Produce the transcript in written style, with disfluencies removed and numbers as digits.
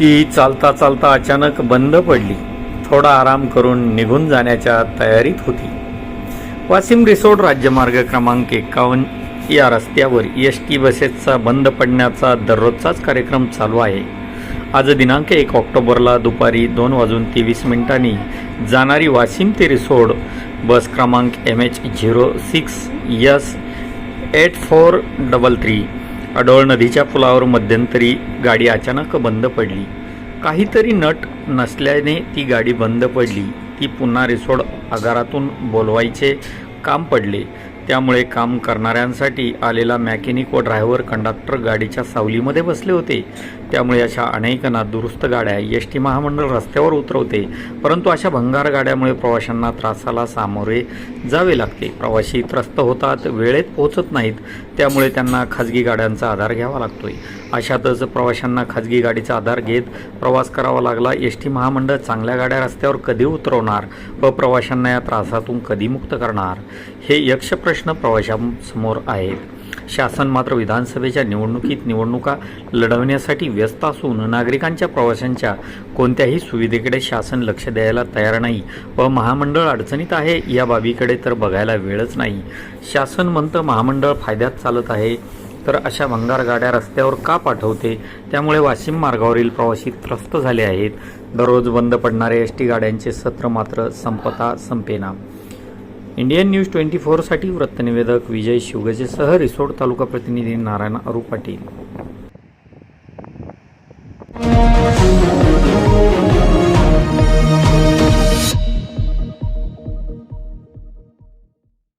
ती चालता चालता अचानक बंद पडली. थोडा आराम करून निघून जाण्याच्या तयारीत होती. वाशिम रिसोड राज्यमार्ग क्रमांक 51 या रस्त्यावर एस.टी. बसेसचा बंद पडण्याचा दररोजचाच कार्यक्रम चालू आहे. आज दिनांक 1 ऑक्टोबरला दुपारी 2:23 जाणारी वाशिम ते रिसोड बस क्रमांक MH06S8433 अडोळ नदीच्या पुलावर मध्यंतरी गाडी अचानक बंद पडली. काहीतरी नट नसल्याने ती गाडी बंद पडली. ती पुन्हा रिसोड आगारातून बोलवायचे काम पडले. त्यामुळे काम करणाऱ्यांसाठी आलेला मेकॅनिक व ड्रायव्हर कंडक्टर गाडीच्या सावलीमध्ये बसले होते. त्यामुळे अशा अनेक नादुरुस्त गाड्या एस.टी. महामंडळ रस्त्यावर उतरवते. परंतु अशा भंगार गाड्यामुळे प्रवाशांना त्रासाला सामोरे जावे लागते. प्रवासी त्रस्त होतात, वेळेत पोहोचत नाहीत. त्यामुळे त्यांना खाजगी गाड्यांचा आधार घ्यावा लागतोय. अशातच प्रवाशांना खाजगी गाडीचा आधार घेत प्रवास करावा लागला. एस.टी. महामंडळ चांगल्या गाड्या रस्त्यावर कधी उतरवणार व प्रवाशांना या त्रासातून कधी मुक्त करणार, हे यक्ष प्रश्न प्रवाशांसमोर आहेत. शासन मात्र विधानसभेच्या निवडणुका लढवण्यासाठी व्यस्त असून नागरिकांच्या प्रवाशांच्या कोणत्याही सुविधेकडे शासन लक्ष द्यायला तयार नाही व महामंडळ अडचणीत आहे या बाबीकडे तर बघायला वेळच नाही. शासन म्हणतं महामंडळ फायद्यात चालत आहे, तर अशा भंगार गाड्या रस्त्यावर का पाठवते? त्यामुळे वाशिम मार्गावरील प्रवासी त्रस्त झाले आहेत. दररोज बंद पडणाऱ्या एस.टी. गाड्यांचे सत्र मात्र संपता संपेना. इंडियन न्यूज 24 साठी वृत्तनिवेदक विजय शिवगजेसह रिसोड तालुका प्रतिनिधी नारायण अरू पाटील.